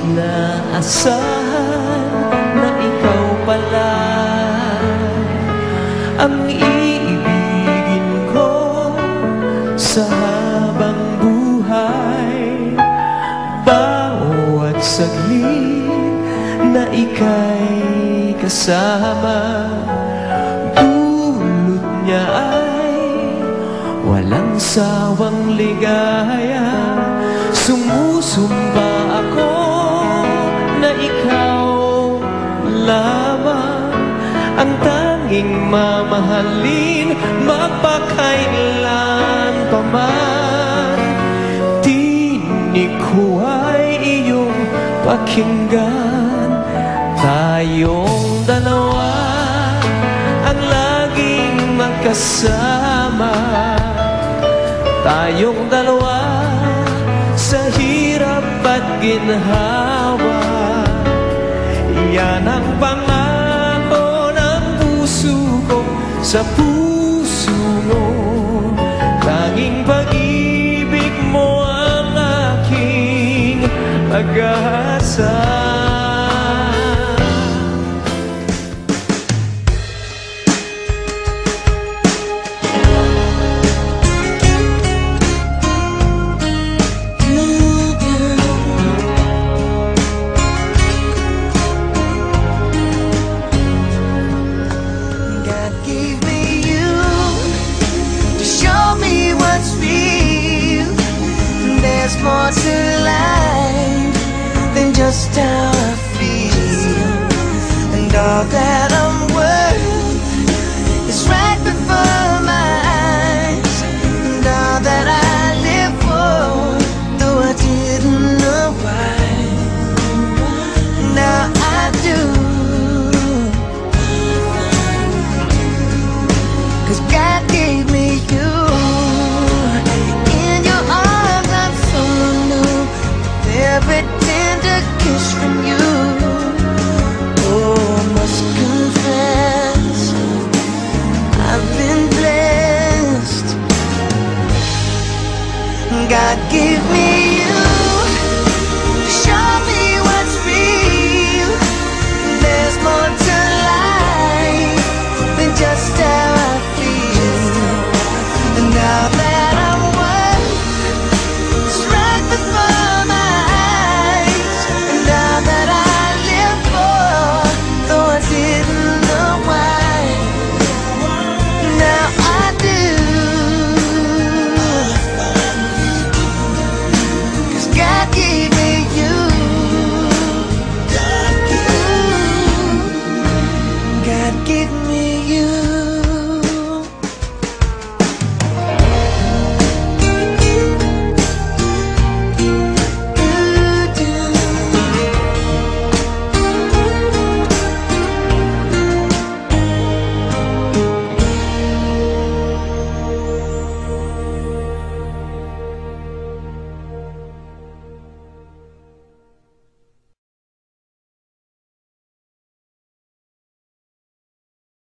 inaasahan na ikaw pala ang iibigin ko sa habang buhay. Bawat saglit na ika'y kasama, dulot niya ay walang sawang ligaya. Sumusumba ako na ikaw lamang ang tanging mamahalin, mapakailan pa man. Tinig ko ay iyong pakinggan. Tayong dalawa ang laging magkasama. Tayong dalawa sa hirap at ginhawa. Yan ang pangako ng puso ko sa puso mo. Tanging pag-ibig mo ang aking pag-asa. There's more to life than just how I feel, and all that I'm worth is right before my eyes, and all that I live for, though I didn't know why, now I do, 'cause God gave me you. Every tender kiss from you. Oh, I must confess, I've been blessed. God gave me you to show me what's real. There's more to life than just how I feel, and now that I'm worth is right before give me you.